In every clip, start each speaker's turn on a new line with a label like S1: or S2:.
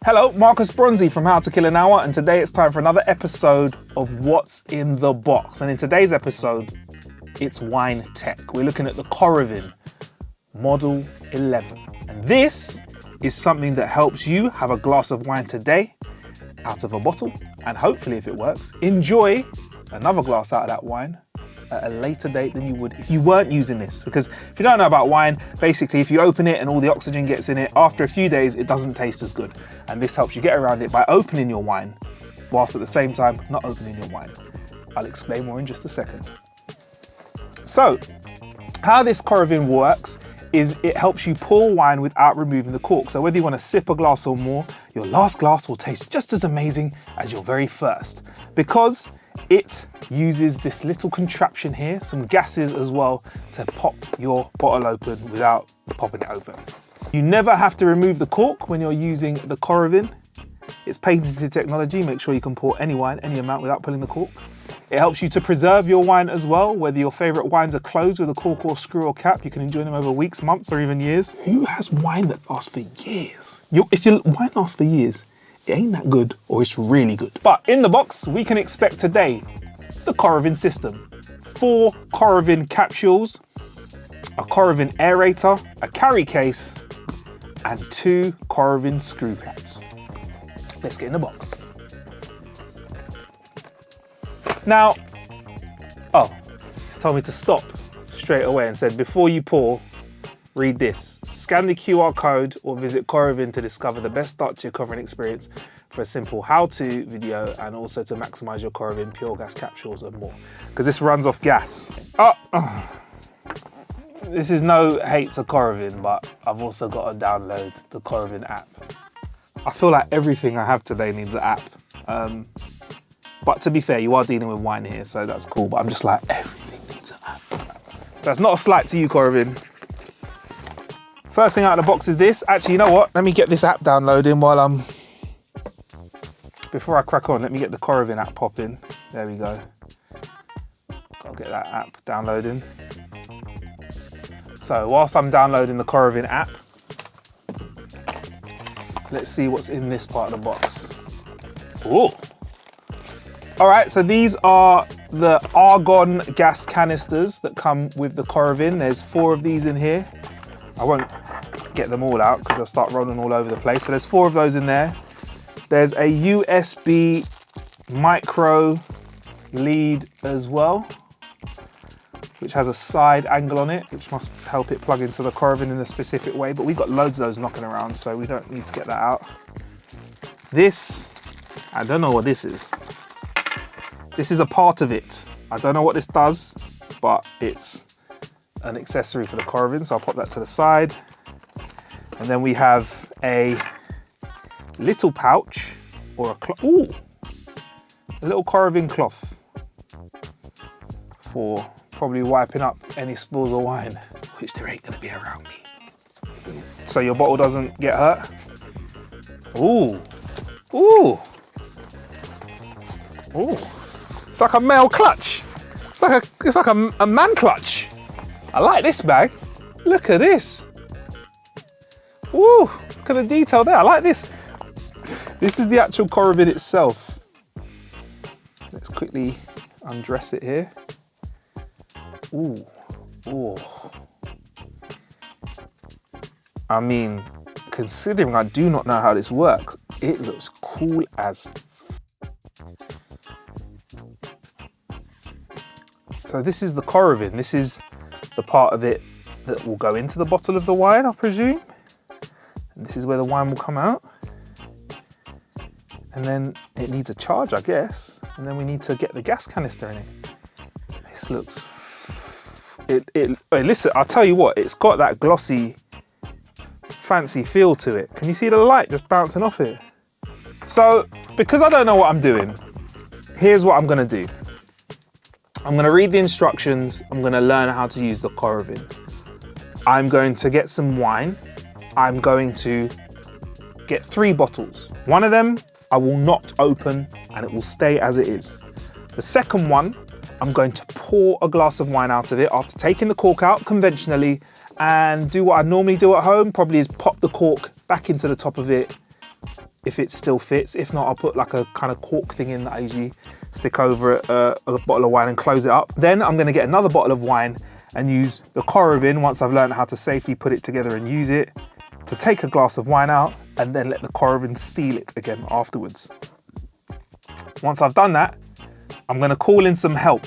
S1: Hello, Marcus Bronzy from How to Kill an Hour, and today it's time for another episode of What's in the Box. And in today's episode, it's wine tech. We're looking at the Coravin Model 11. And this is something that helps you have a glass of wine today out of a bottle, and hopefully, if it works, enjoy another glass out of that wine at a later date than you would if you weren't using this. Because if you don't know about wine, basically if you open it and all the oxygen gets in it, after a few days it doesn't taste as good. And this helps you get around it by opening your wine, whilst at the same time not opening your wine. I'll explain more in just a second. So, how this Coravin works is it helps you pour wine without removing the cork. So whether you want to sip a glass or more, your last glass will taste just as amazing as your very first, because it uses this little contraption here, some gases as well, to pop your bottle open without popping it open. You never have to remove the cork when you're using the Coravin. It's patented technology. Make sure you can pour any wine, any amount, without pulling the cork. It helps you to preserve your wine as well. Whether your favorite wines are closed with a cork or screw or cap, you can enjoy them over weeks, months, or even years. Who has wine that lasts for years? If your wine lasts for years, it ain't that good, or it's really good. But in the box, we can expect today the Coravin system. 4 Coravin capsules, a Coravin aerator, a carry case, and 2 Coravin screw caps. Let's get in the box. Now, it's told me to stop straight away and said, before you pour, read this. Scan the QR code or visit Coravin to discover the best start to your Coravin experience for a simple how-to video, and also to maximize your Coravin pure gas capsules and more. Because this runs off gas. This is no hate to Coravin, but I've also got to download the Coravin app. I feel like everything I have today needs an app. But to be fair, you are dealing with wine here, so that's cool. But I'm just like, everything needs an app. So it's not a slight to you, Coravin. First thing out of the box is this. Actually, you know what? Let me get this app downloading while before I crack on, let me get the Coravin app popping. There we go. Gotta get that app downloading. So whilst I'm downloading the Coravin app, let's see what's in this part of the box. Ooh. All right, so these are the argon gas canisters that come with the Coravin. There's 4 of these in here. I won't get them all out because they'll start rolling all over the place. So there's 4 of those in there. There's a USB micro lead as well, which has a side angle on it, which must help it plug into the Coravin in a specific way. But we've got loads of those knocking around, so we don't need to get that out. This, I don't know what this is. This is a part of it. I don't know what this does, but it's an accessory for the Coravin, so I'll pop that to the side. And then we have a little pouch, or a little Coravin cloth for probably wiping up any spills of wine, which there ain't gonna be around me. So your bottle doesn't get hurt. Ooh. It's like a male clutch. It's like a man clutch. I like this bag. Look at this. Ooh, look at the detail there. I like this. This is the actual Coravin itself. Let's quickly undress it here. Ooh. I mean, considering I do not know how this works, it looks cool as. So this is the Coravin. This is the part of it that will go into the bottle of the wine, I presume. And this is where the wine will come out. And then it needs a charge, I guess. And then we need to get the gas canister in it. This looks... listen, I'll tell you what, it's got that glossy, fancy feel to it. Can you see the light just bouncing off it? So, because I don't know what I'm doing, here's what I'm gonna do. I'm gonna read the instructions. I'm gonna learn how to use the Coravin. I'm going to get some wine. I'm going to get 3 bottles. One of them I will not open and it will stay as it is. The second one, I'm going to pour a glass of wine out of it after taking the cork out conventionally, and do what I normally do at home, probably is pop the cork back into the top of it if it still fits. If not, I'll put like a kind of cork thing in that I usually stick over a bottle of wine and close it up. Then I'm gonna get another bottle of wine and use the Coravin, once I've learned how to safely put it together and use it, to take a glass of wine out and then let the Coravin seal it again afterwards. Once I've done that, I'm gonna call in some help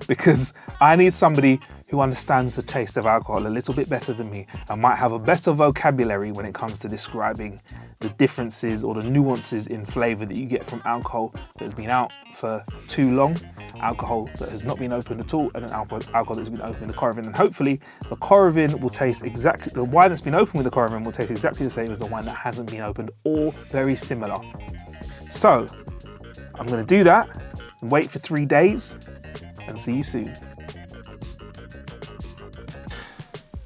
S1: because I need somebody who understands the taste of alcohol a little bit better than me and might have a better vocabulary when it comes to describing the differences or the nuances in flavour that you get from alcohol that has been out for too long, alcohol that has not been opened at all, and an alcohol that's been opened in the Coravin. And hopefully the Coravin will taste exactly, the wine that's been opened with the Coravin will taste exactly the same as the wine that hasn't been opened, or very similar. So I'm gonna do that and wait for 3 days and see you soon.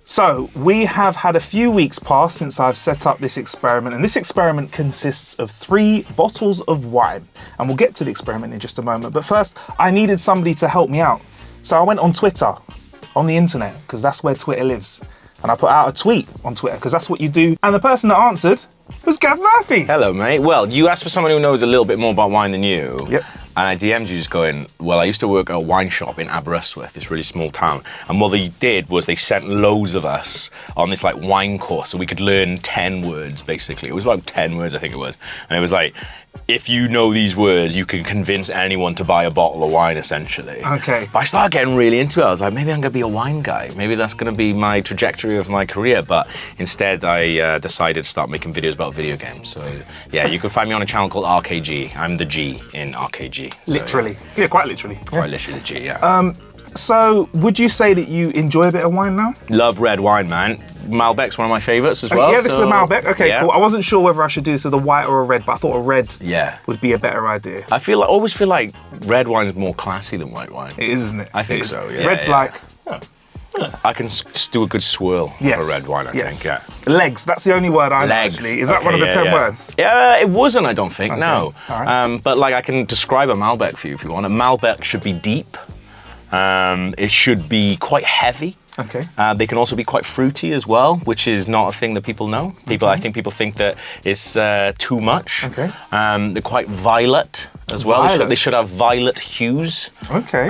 S1: So we have had a few weeks pass since I've set up this experiment, and this experiment consists of 3 bottles of wine, and we'll get to the experiment in just a moment. But first, I needed somebody to help me out. So I went on Twitter, on the internet, because that's where Twitter lives. And I put out a tweet on Twitter, because that's what you do. And the person that answered was Gav Murphy.
S2: Hello, mate. Well, you asked for someone who knows a little bit more about wine than you.
S1: Yep.
S2: And I DM'd you just going, well, I used to work at a wine shop in Aberystwyth, this really small town. And what they did was they sent loads of us on this like wine course so we could learn 10 words, basically. It was like 10 words, I think it was. And it was like, if you know these words, you can convince anyone to buy a bottle of wine, essentially.
S1: Okay.
S2: But I started getting really into it. I was like, maybe I'm going to be a wine guy. Maybe that's going to be my trajectory of my career. But instead, I decided to start making videos about video games. So yeah, you can find me on a channel called RKG. I'm the G in RKG. So,
S1: Literally. Yeah, quite literally.
S2: Quite literally the G, yeah.
S1: So would you say that you enjoy a bit of wine now?
S2: Love red wine, man. Malbec's one of my favourites as well.
S1: Yeah, this is a Malbec. Okay,
S2: yeah.
S1: cool. I wasn't sure whether I should do this with a white or a red, but I thought a red
S2: Yeah.
S1: would be a better idea.
S2: I always feel like red wine is more classy than white wine.
S1: It is, isn't it?
S2: I think
S1: It is.
S2: so, yeah.
S1: Red's
S2: yeah.
S1: like,
S2: I can do a good swirl
S1: yes,
S2: of a red wine, I think, yeah.
S1: Legs, that's the only word I know,
S2: Legs.
S1: actually. Is that
S2: Okay,
S1: one of the
S2: yeah,
S1: 10
S2: yeah.
S1: words?
S2: Yeah, it wasn't, I don't think, no.
S1: all right.
S2: But like I can describe a Malbec for you if you want. A Malbec should be deep. It should be quite heavy.
S1: Okay.
S2: They can also be quite fruity as well, which is not a thing that people know. I think people think that it's too much.
S1: Okay.
S2: They're quite violet as well.
S1: Violet.
S2: They should have violet hues.
S1: Okay.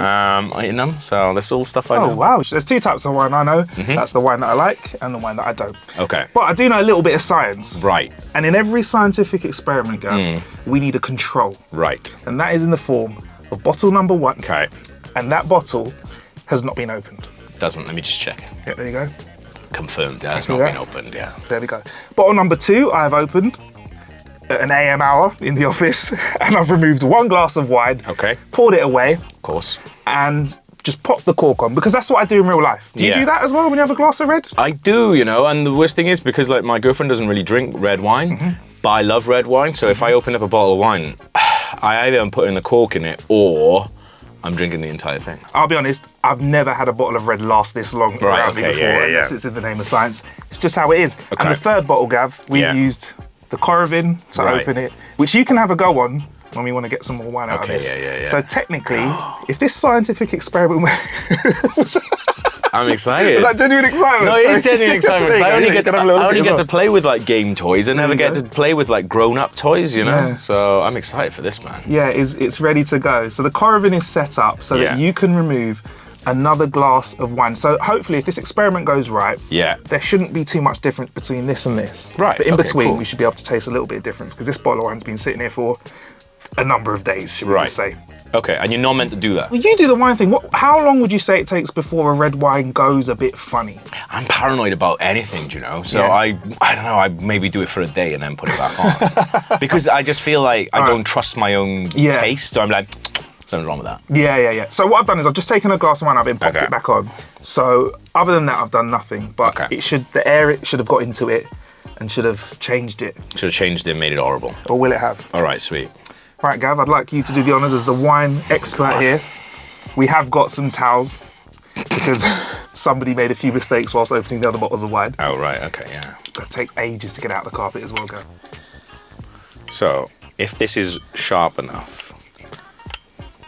S2: In them. So that's all stuff I know.
S1: Oh, wow. There's 2 types of wine I know. That's the wine that I like and the wine that I don't.
S2: Okay.
S1: But I do know a little bit of science.
S2: Right.
S1: And in every scientific experiment, Gav, we need a control.
S2: Right.
S1: And that is in the form of bottle number 1.
S2: Okay.
S1: And that bottle has not been opened.
S2: Doesn't. Let me just check.
S1: Yeah, there you go.
S2: Confirmed. Yeah, it's
S1: Copy
S2: not
S1: that.
S2: been opened. Yeah.
S1: There we go. Bottle number 2, I have opened at an AM hour in the office, and I've removed 1 glass of wine,
S2: Okay.
S1: poured it away,
S2: Of course.
S1: and just popped the cork on, because that's what I do in real life. Do you
S2: Yeah.
S1: do that as well when you have a glass of red?
S2: I do, and the worst thing is because like my girlfriend doesn't really drink red wine, but I love red wine. So if I open up a bottle of wine, I either am putting the cork in it or I'm drinking the entire thing.
S1: I'll be honest, I've never had a bottle of red last this long around me
S2: okay,
S1: before,
S2: yeah,
S1: unless
S2: yeah.
S1: it's in the name of science. It's just how it is.
S2: Okay.
S1: And the 3rd bottle, Gav, we've
S2: Yeah.
S1: used the Coravin to
S2: Right.
S1: open it, which you can have a go on when we want to get some more wine out of
S2: Okay,
S1: this.
S2: yeah.
S1: So technically, if this scientific experiment
S2: I'm excited.
S1: is that genuine excitement?
S2: No, it is genuine excitement.
S1: There you
S2: I
S1: go,
S2: only
S1: you
S2: get,
S1: can have a little
S2: I
S1: look
S2: only
S1: as
S2: get
S1: well.
S2: to play with like game toys. I never
S1: you
S2: get
S1: go.
S2: to play with like grown-up toys,
S1: Yeah.
S2: So I'm excited for this, man.
S1: Yeah, it's ready to go. So the Coravin is set up so
S2: Yeah.
S1: that you can remove another glass of wine. So hopefully if this experiment goes right,
S2: Yeah.
S1: there shouldn't be too much difference between this and this.
S2: Right,
S1: But in
S2: okay,
S1: between,
S2: cool.
S1: we should be able to taste a little bit of difference, because this bottle of wine's been sitting here for a number of days, should we
S2: Right.
S1: just say.
S2: Okay, and you're not meant to do that.
S1: Well, you do the wine thing. How long would you say it takes before a red wine goes a bit funny?
S2: I'm paranoid about anything, So
S1: Yeah.
S2: I don't know, I maybe do it for a day and then put it back on. Because I just feel like I don't trust my own
S1: Yeah.
S2: taste. So I'm like, something's wrong with that.
S1: Yeah. So what I've done is I've just taken a glass of wine, I've been popped
S2: Okay.
S1: it back on. So other than that, I've done nothing. But
S2: Okay.
S1: the air should have got into it and should have changed it.
S2: Should have changed it and made it horrible.
S1: Or will it have?
S2: All right, sweet.
S1: Right, Gav, I'd like you to do the honours as the wine expert here. We have got some towels because somebody made a few mistakes whilst opening the other bottles of wine.
S2: Oh, right, okay, yeah.
S1: It takes ages to get out the carpet as well, Gav.
S2: So, if this is sharp enough,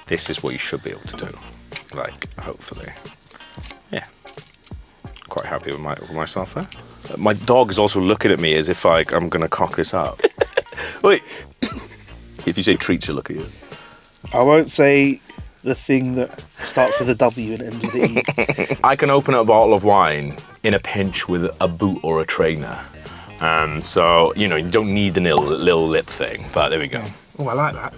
S2: this is what you should be able to do. Like, hopefully. Yeah. Quite happy with myself there. My dog is also looking at me as if I'm going to cock this up. If you say treats, you'll look at you.
S1: I won't say the thing that starts with a W and ends with an E.
S2: I can open a bottle of wine in a pinch with a boot or a trainer. So, you don't need the little lip thing, but there we go.
S1: Oh, I like that.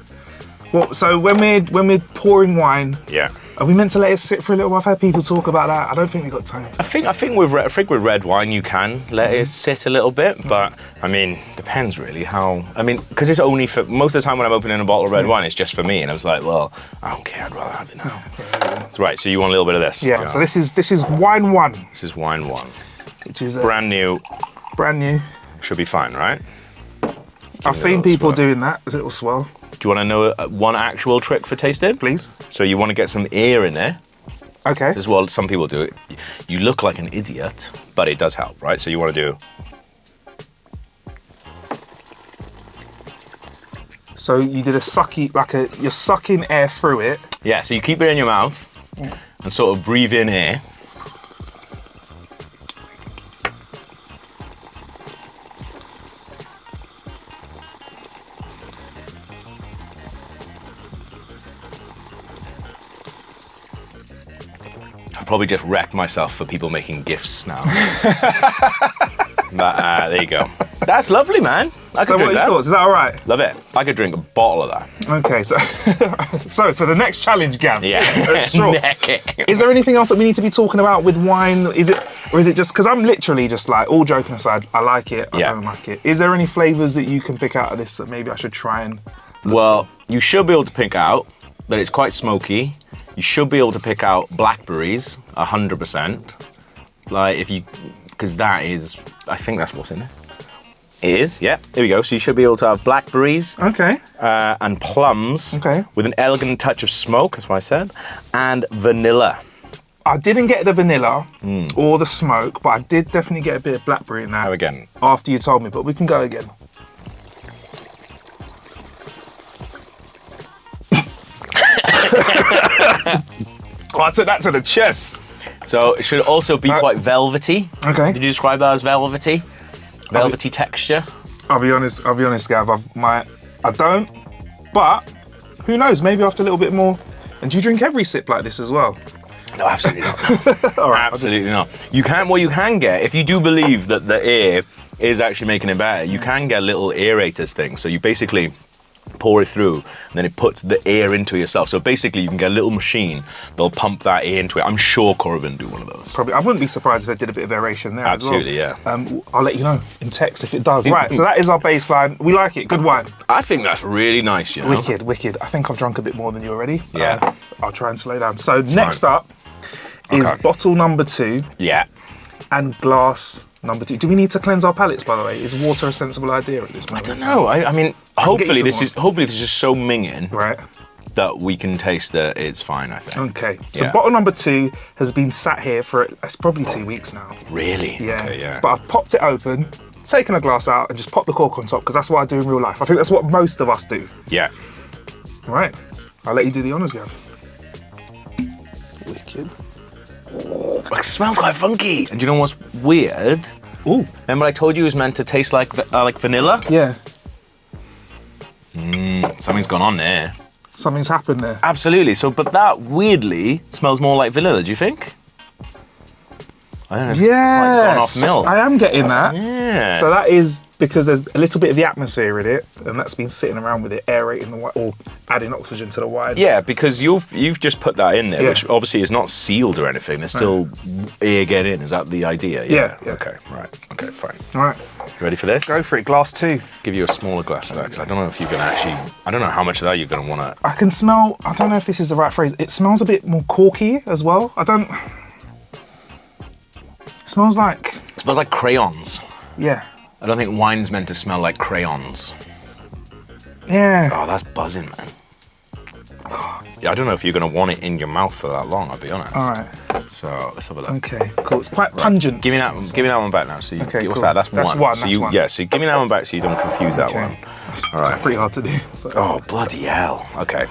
S1: Well, so when we're pouring wine,
S2: Yeah.
S1: are we meant to let it sit for a little while? I've had people talk about that. I don't think we've got time.
S2: I think with red wine you can let it sit a little bit, but I mean, depends really because it's only for most of the time when I'm opening a bottle of red wine, it's just for me, and I was like, well, I don't care, I'd rather have it now. That's right. So you want a little bit of this?
S1: Yeah. So this is wine one.
S2: This is wine one,
S1: which is
S2: brand new.
S1: Brand new.
S2: Should be fine, right?
S1: I've seen people doing that. There's a little swirl.
S2: Do you want to know one actual trick for tasting?
S1: Please.
S2: So you want to get some air in there.
S1: Okay.
S2: This is what some people do. You look like an idiot, but it does help, right? So you want to do...
S1: So you did a sucky, you're sucking air through it.
S2: Yeah, so you keep it in your mouth and sort of breathe in air. I've probably just wrecked myself for people making gifts now. But there you go. That's lovely, man. I could
S1: So what
S2: drink
S1: are your
S2: that.
S1: thoughts? Is that all right?
S2: Love it. I could drink a bottle of that.
S1: Okay, so so for the next challenge, Gav.
S2: Yeah.
S1: Sure. Is there anything else that we need to be talking about with wine? Is it just because I'm literally just like, all joking aside, I like it, I don't like it. Is there any flavours that you can pick out of this that maybe I should try and...
S2: Well, you should be able to pick out that it's quite smoky. You should be able to pick out blackberries, 100%. Because that is, I think that's what's in it. It is, yeah. There we go. So you should be able to have blackberries.
S1: Okay.
S2: And plums.
S1: Okay.
S2: With an elegant touch of smoke, that's what I said. And vanilla.
S1: I didn't get the vanilla or the smoke, but I did definitely get a bit of blackberry in that.
S2: Have again.
S1: After you told me, but we can go again. Oh, I took that to the chest.
S2: So it should also be quite velvety.
S1: Okay.
S2: Did you describe that as velvety? Velvety texture?
S1: I'll be honest, Gav. I don't, but who knows? Maybe after a little bit more. And do you drink every sip like this as well?
S2: No, absolutely not.
S1: All right,
S2: absolutely not. What you can get, if you do believe that the air is actually making it better, you can get little aerators things. So you basically pour it through, and then it puts the air into yourself. So basically, you can get a little machine that'll pump that air into it. I'm sure Coravin do one of those.
S1: Probably. I wouldn't be surprised if they did a bit of aeration there
S2: Absolutely,
S1: as well.
S2: yeah.
S1: I'll let you know in text if it does. Right, so that is our baseline. We like it. Good wine.
S2: I think that's really nice, you know?
S1: Wicked. I think I've drunk a bit more than you already.
S2: Yeah.
S1: I'll try and slow down. So next up is bottle number 2.
S2: Yeah.
S1: And glass number 2. Do we need to cleanse our palates, by the way? Is water a sensible idea at this moment?
S2: I don't know. I mean, hopefully this is so minging
S1: right
S2: that we can taste that it's fine, I think.
S1: Okay. So bottle number 2 has been sat here for it's probably 2 weeks now.
S2: Really?
S1: Yeah.
S2: Okay, yeah.
S1: But I've popped it open, taken a glass out, and just popped the cork on top because that's what I do in real life. I think that's what most of us do.
S2: Yeah.
S1: Right. I'll let you do the honours, Gav. Wicked.
S2: It smells quite funky. And do you know what's weird?
S1: Ooh.
S2: Remember I told you it was meant to taste like vanilla?
S1: Yeah.
S2: Something's gone on there.
S1: Something's happened there.
S2: Absolutely. So, but that weirdly smells more like vanilla. Do you think? I don't know. It's like gone off milk.
S1: I am getting that.
S2: Yeah.
S1: So that is because there's a little bit of the atmosphere in it, and that's been sitting around with it, aerating the wine or adding oxygen to the wine.
S2: Yeah, because you've just put that in there, which obviously is not sealed or anything. There's still air getting in. Is that the idea?
S1: Yeah.
S2: Okay. Right. Okay. Fine.
S1: All right.
S2: Ready for this?
S1: Go for it. Glass 2.
S2: Give you a smaller glass of that because I don't know if you can actually. I don't know how much of that you're going to want to.
S1: I can smell. I don't know if this is the right phrase. It smells a bit more corky as well. It smells like.
S2: It smells like crayons.
S1: Yeah.
S2: I don't think wine's meant to smell like crayons.
S1: Yeah.
S2: Oh, that's buzzing, man. Yeah, I don't know if you're going to want it in your mouth for that long, I'll be honest.
S1: All right.
S2: So, let's have a look.
S1: Okay, cool. It's quite pungent.
S2: Give me that one back now. So
S1: Okay,
S2: what's
S1: cool.
S2: that? That's one.
S1: That's one.
S2: Yeah, so give me that one back so you don't confuse that one.
S1: That's
S2: All right.
S1: pretty hard to do. But...
S2: Oh, bloody hell. Okay.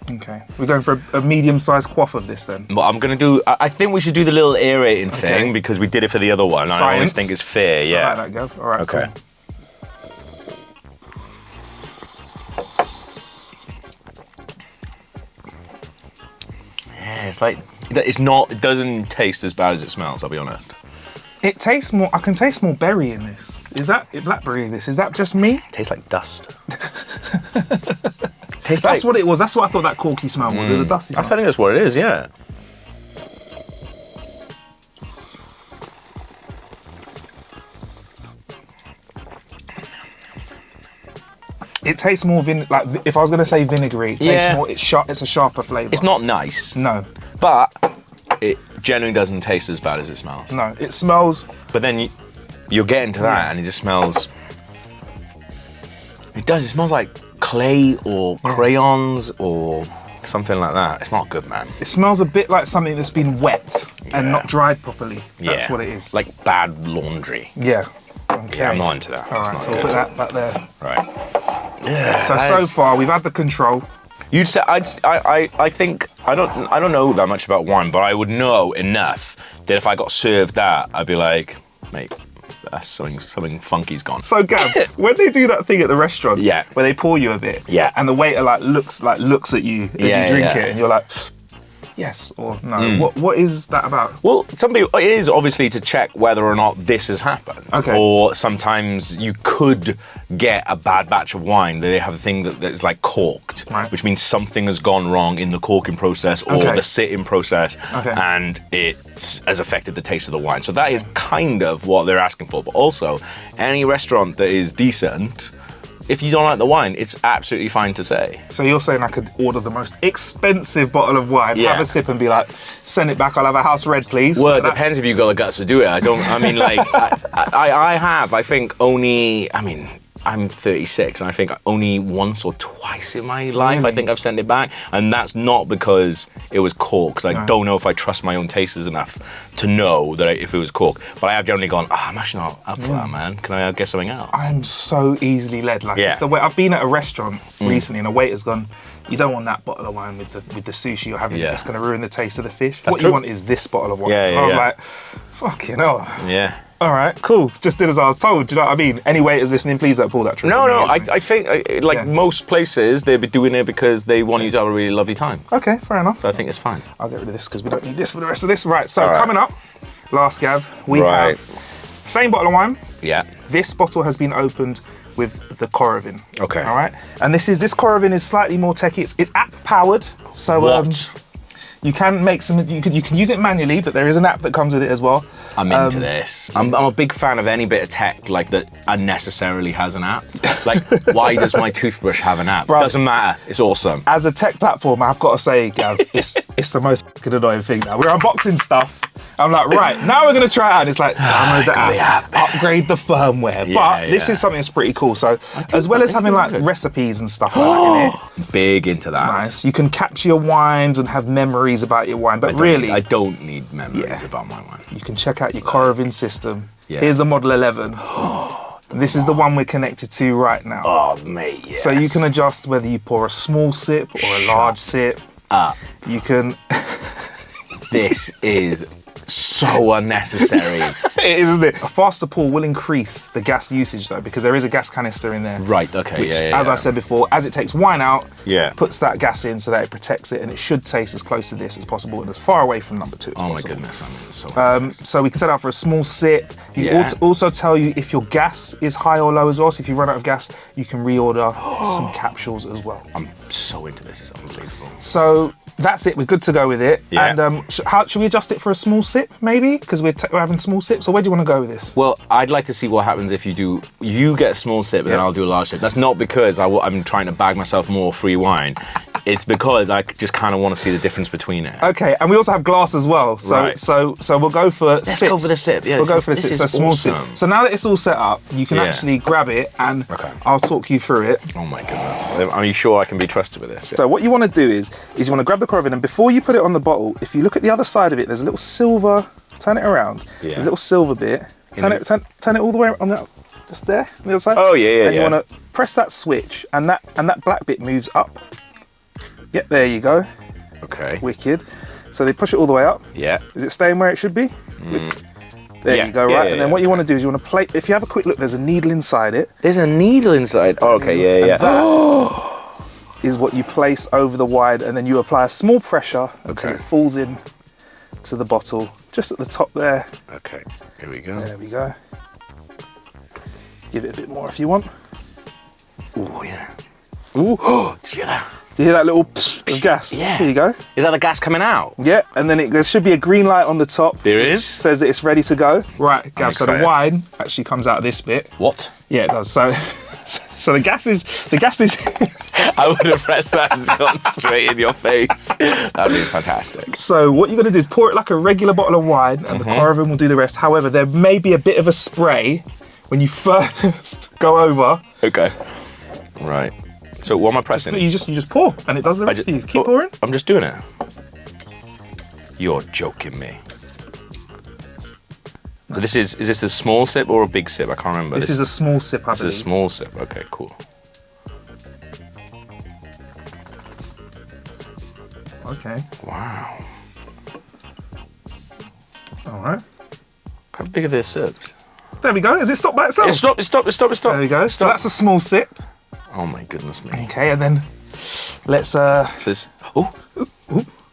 S1: Okay. We're going for a medium-sized quaff of this then.
S2: Well, I'm going to do... I think we should do the little aerating thing because we did it for the other one.
S1: Science.
S2: I always think it's fair, yeah.
S1: I like that, Gav. All right,
S2: okay.
S1: Cool.
S2: it's like it doesn't taste as bad as it smells. I'll be honest.
S1: It tastes more. I can taste more berry in this. Is that blackberry in this? Is that just me?
S2: It tastes like dust.
S1: That's what it was. That's what I thought that corky smell was. It was a dusty smell.
S2: I think that's what it is. Yeah.
S1: It tastes more like if I was gonna say vinegary, it tastes more. It's sharp. It's a sharper flavour.
S2: It's not nice.
S1: No.
S2: But it generally doesn't taste as bad as it smells.
S1: No. It smells.
S2: But then you're getting to that, and it just smells. It does. It smells like clay or crayons or something like that. It's not good, man.
S1: It smells a bit like something that's been wet and not dried properly. That's what it is.
S2: Like bad laundry.
S1: Yeah. Okay.
S2: Yeah, I'm not into that.
S1: All right, so we'll put that back there.
S2: Right. Yeah.
S1: So far we've had the control.
S2: You'd say I think I don't know that much about wine, but I would know enough that if I got served that, I'd be like, mate, that's something funky's gone.
S1: So Gav, when they do that thing at the restaurant, where they pour you a bit, and the waiter looks at you as you drink it, and you're like, yes or no. What is that about?
S2: Well, some people, it is obviously to check whether or not this has happened.
S1: Okay.
S2: Or sometimes you could get a bad batch of wine. They have a thing that's like corked, which means something has gone wrong in the corking process or the sitting process, and it has affected the taste of the wine. So that is kind of what they're asking for. But also, any restaurant that is decent, if you don't like the wine, it's absolutely fine to say.
S1: So you're saying I could order the most expensive bottle of wine, have a sip and be like, send it back, I'll have a house red, please?
S2: Well, it depends if you've got the guts to do it. I'm 36 and I think only once or twice in my life I think I've sent it back, and that's not because it was cork, because I don't know if I trust my own tastes enough to know that if it was cork, but I have generally gone, I'm actually not up for that, man, can I get something else?
S1: I'm so easily led. I've been at a restaurant recently and a waiter's gone, you don't want that bottle of wine with the sushi you're having, it's going to ruin the taste of the fish. What you want is this bottle of wine. I was like, fucking hell.
S2: Yeah.
S1: All right, cool. Just did as I was told. Do you know what I mean? Any waiters listening, please don't pull that trick.
S2: No. I think most places they'll be doing it because they want you to have a really lovely time.
S1: Okay, fair enough.
S2: So I think it's fine.
S1: I'll get rid of this because we don't need this for the rest of this. Right. So coming up, last Gav, we have same bottle of wine. Yeah. This bottle has been opened with the Coravin.
S2: Okay.
S1: All right. And this Coravin is slightly more techy. It's app powered. So you can make some. You can use it manually, but there is an app that comes with it as well.
S2: I'm into this. I'm a big fan of any bit of tech that unnecessarily has an app. Like, why does my toothbrush have an app? Doesn't matter. It's awesome.
S1: As a tech platform, I've got to say, Gav, it's the most annoying thing now. We're unboxing stuff. I'm like, right, now we're going to try it out. And it's like, download the app, upgrade the firmware. But this is something that's pretty cool. So as well as having recipes and stuff like that in it.
S2: Big into that.
S1: Nice. You can capture your wines and have memories about your wine. But
S2: I don't need memories about my wine.
S1: You can check out your Coravin system. Here's the Model 11. This is the one we're connected to right now.
S2: Oh, mate, yes.
S1: So you can adjust whether you pour a small sip or a large sip. You can...
S2: This is so unnecessary.
S1: It is, isn't it? A faster pour will increase the gas usage though, because there is a gas canister in there.
S2: Right, okay,
S1: which, as I said before, as it takes wine out, puts that gas in so that it protects it, and it should taste as close to this as possible and as far away from number 2 as possible.
S2: My goodness, I mean, it's so
S1: so we can set out for a small sip. You also tell you if your gas is high or low as well, so if you run out of gas, you can reorder some capsules as well.
S2: I'm so into this, it's unbelievable.
S1: So that's it, we're good to go with it. And should we adjust it for a small sip, maybe? Because we're having small sips, or where do you want to go with this?
S2: Well, I'd like to see what happens if you get a small sip and then I'll do a large sip. That's not because I'm trying to bag myself more free wine. It's because I just kind of want to see the difference between it.
S1: Okay, and we also have glass as well. So so we'll go for sips.
S2: Let's go for the sip, yeah.
S1: We'll go for the sip, so small sip. So now that it's all set up, you can actually grab it and I'll talk you through it.
S2: Oh my goodness. Are you sure I can be trusted with this?
S1: So what you want to do is you want to grab the Coravin, and before you put it on the bottle, if you look at the other side of it, there's a little silver, turn it around, there's a little silver bit, turn it all the way on that, just there, on the other side.
S2: Oh yeah.
S1: And you want to press that switch, and that black bit moves up. Yep, there you go.
S2: Okay.
S1: Wicked. So they push it all the way up.
S2: Yeah.
S1: Is it staying where it should be? There you go, right? And then what you want to do is you want to plate, if you have a quick look, there's a needle inside it.
S2: There's a needle inside? Oh, okay, yeah.
S1: is what you place over the wine, and then you apply a small pressure until it falls in to the bottle, just at the top there.
S2: Okay, here we go.
S1: There we go. Give it a bit more if you want.
S2: Ooh, yeah. Ooh, oh, yeah.
S1: Do you hear that little psh of gas?
S2: Yeah.
S1: Here you go.
S2: Is that the gas coming out?
S1: Yeah, and then there should be a green light on the top.
S2: There is.
S1: Says that it's ready to go. Right, Gav, so the
S2: excited.
S1: wine actually comes out of this bit.
S2: What?
S1: Yeah, it does. So the gas is
S2: I would have pressed that and it's gone straight in your face. That'd be fantastic.
S1: So what you're gonna do is pour it like a regular bottle of wine, and the Coravin will do the rest. However, there may be a bit of a spray when you first go over.
S2: Okay. Right. So what am I pressing?
S1: You just pour, and it does the rest for you. Keep pouring.
S2: I'm just doing it. You're joking me. So this is this a small sip or a big sip? I can't remember.
S1: This is a small sip, I
S2: This
S1: believe.
S2: is a small sip. Okay, cool.
S1: Okay.
S2: Wow.
S1: All right.
S2: How big are their sips?
S1: There we go. Has it stopped by itself?
S2: Stop.
S1: There we go. So that's a small sip.
S2: Oh my goodness me.
S1: Okay, and then let's
S2: This is. Oh.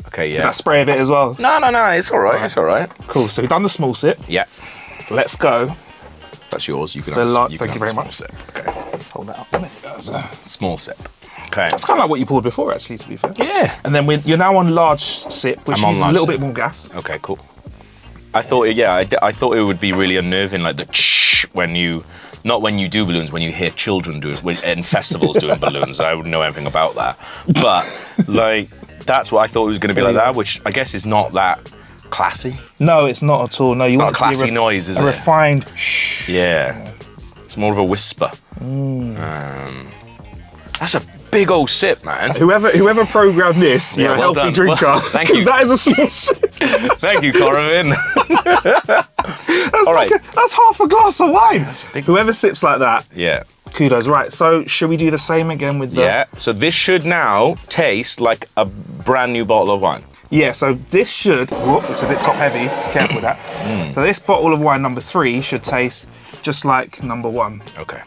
S2: Okay, yeah.
S1: that spray a bit as well.
S2: No. It's all right. It's all right.
S1: Cool. So we've done the small sip.
S2: Yeah.
S1: Let's go.
S2: That's yours. You can
S1: For
S2: have.
S1: lot-
S2: You can
S1: thank you
S2: have
S1: very
S2: a small
S1: much.
S2: Sip. Okay.
S1: Let's hold that up. There you go. So
S2: Small sip. Okay.
S1: it's kind of like what you poured before, actually, to be fair.
S2: Yeah.
S1: And then you're now on large sip, which
S2: I'm on
S1: uses a
S2: large
S1: little
S2: sip.
S1: bit more gas.
S2: Okay, cool. I thought, yeah, I thought it would be really unnerving, like the when you, not when you do balloons, when you hear children do it, in festivals doing balloons. I wouldn't know anything about that. But, like, that's what I thought it was going to be like that, which I guess is not that classy.
S1: No, it's not at all. No, you
S2: It's not
S1: want
S2: a classy noise, is
S1: a
S2: it?
S1: refined shh.
S2: Yeah. It's more of a whisper. That's a big old sip, man.
S1: Whoever programmed this,
S2: Yeah,
S1: you're a
S2: well
S1: healthy
S2: done.
S1: drinker.
S2: Well, thank you.
S1: That is a small sip.
S2: Thank you, Coravin.
S1: That's
S2: All right.
S1: that's half a glass of wine.
S2: big.
S1: Whoever sips like that,
S2: Yeah.
S1: kudos. Right, so should we do the same again with the...
S2: Yeah. So this should now taste like a brand new bottle of wine.
S1: Yeah, so this should... Whoop, it's a bit top heavy. Careful with that. So this bottle of wine number 3 should taste just like number 1.
S2: Okay.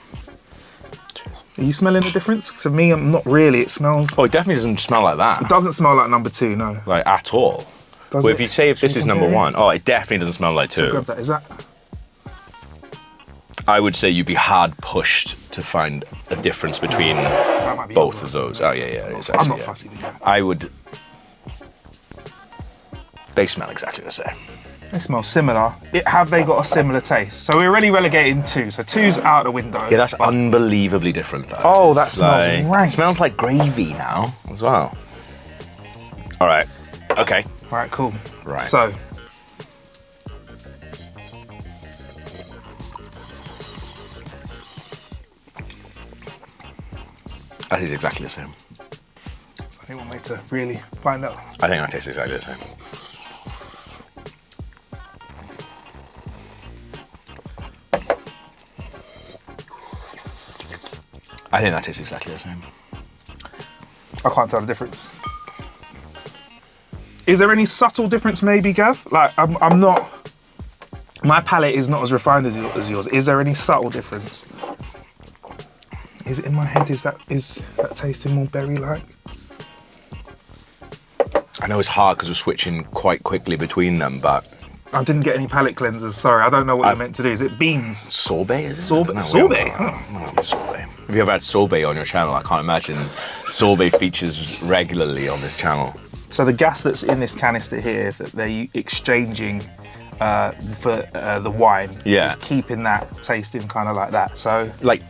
S1: Are you smelling the difference? For me, I'm not really. It smells...
S2: Oh, it definitely doesn't smell like that.
S1: It doesn't smell like number 2, no.
S2: Like at all.
S1: Does
S2: Well,
S1: it?
S2: if you say if this
S1: Should we
S2: is number
S1: compare
S2: 1, oh, it definitely doesn't smell like 2.
S1: Grab that. Is that...
S2: I would say you'd be hard pushed to find a difference between
S1: That might be
S2: both
S1: yours.
S2: of those. Oh yeah, it is
S1: I'm
S2: actually,
S1: not
S2: yeah.
S1: fussy with that.
S2: I would. They smell exactly the same.
S1: They smell similar. Have they got a similar taste? So we're already relegating 2. So 2's out the window.
S2: Yeah, that's unbelievably different though.
S1: Oh, that
S2: It's
S1: smells
S2: like,
S1: rank.
S2: It smells like gravy now as well. All right. Okay.
S1: Right, cool.
S2: Right.
S1: So...
S2: That is exactly the same.
S1: I think we'll make to really find out.
S2: I think that tastes exactly the same. I think that tastes exactly the same.
S1: I can't tell the difference. Is there any subtle difference maybe, Gav? Like, I'm not... My palate is not as refined as yours. Is there any subtle difference? Is it in my head? Is that tasting more berry-like?
S2: I know it's hard because we're switching quite quickly between them, but
S1: I didn't get any palate cleansers. Sorry, I don't know what you're meant to do. Is it beans?
S2: sorbet is it?
S1: Sorbet?
S2: No,
S1: Sorbet?
S2: Sorbet. Have you ever had sorbet on your channel? I can't imagine sorbet features regularly on this channel.
S1: So the gas that's in this canister here that they're exchanging for the wine is keeping that tasting kind of like that. So
S2: Like,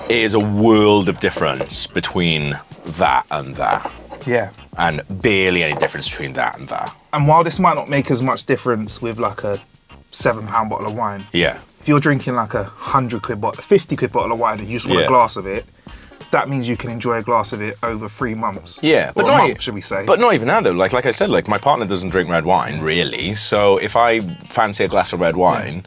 S2: it is a world of difference between that and that.
S1: yeah.
S2: And barely any difference between that and that.
S1: And while this might not make as much difference with like a £7 bottle of wine,
S2: Yeah.
S1: if you're drinking like a 100 quid bottle, a 50 quid bottle of wine and you just want
S2: Yeah.
S1: a glass of it, that means you can enjoy a glass of it over 3 months.
S2: Yeah,
S1: Or
S2: but
S1: a
S2: not,
S1: month, should we say.
S2: But not even that though. Like I said, like my partner doesn't drink red wine really. So if I fancy a glass of red wine,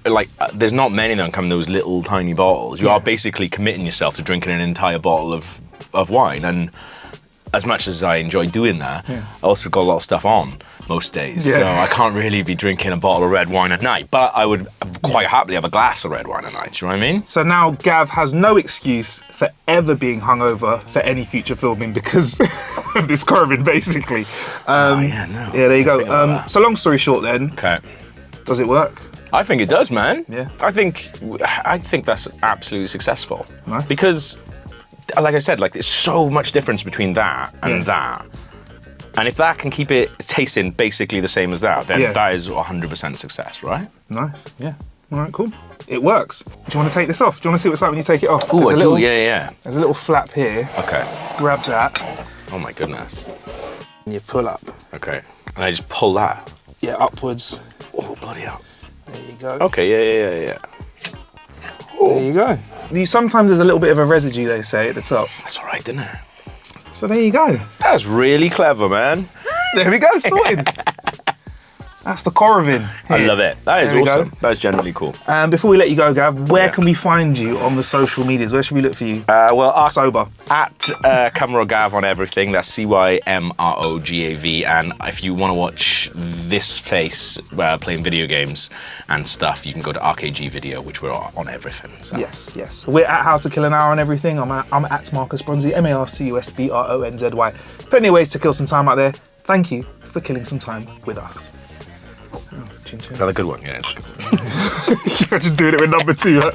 S2: like there's not many of them come in those little tiny bottles. You are basically committing yourself to drinking an entire bottle of wine. And as much as I enjoy doing that, I also got a lot of stuff on most days.
S1: Yeah.
S2: So I can't really be drinking a bottle of red wine at night. But I would quite happily have a glass of red wine a night. Do you know what I mean?
S1: So now Gav has no excuse for ever being hungover for any future filming because of this Coravin, basically.
S2: Yeah,
S1: there you go. So long story short then,
S2: Okay.
S1: does it work?
S2: I think it does, man.
S1: Yeah.
S2: I think that's absolutely successful.
S1: Nice.
S2: Because, like I said, like there's so much difference between that and that. And if that can keep it tasting basically the same as that, then that is 100% success, right?
S1: Nice, yeah. All right, cool. It works. Do you want to take this off? Do you want to see what it's like when you take it off?
S2: Oh, I do, yeah.
S1: There's a little flap here.
S2: Okay.
S1: Grab that.
S2: Oh my goodness.
S1: And you pull up.
S2: Okay. And I just pull that.
S1: Yeah, upwards.
S2: Oh, bloody hell.
S1: There you go.
S2: Okay, yeah.
S1: There you go. Sometimes there's a little bit of a residue, they say, at the top.
S2: That's all right, didn't it?
S1: So there you go.
S2: That's really clever, man.
S1: There we go, sorted. That's the Coravin.
S2: I love it. That is awesome. That is genuinely cool.
S1: Before we let you go, Gav, where can we find you on the social medias? Where should we look for you? Sober.
S2: At Camera Gav on everything. That's CYMROGAV. And if you want to watch this face playing video games and stuff, you can go to RKG Video, which we're on everything. So.
S1: Yes. We're at How to Kill an Hour on everything. I'm at Marcus Bronzy, MarcusBronzy. Plenty of ways to kill some time out there. Thank you for killing some time with us.
S2: Is that a good one? Yeah.
S1: Imagine doing it with number 2.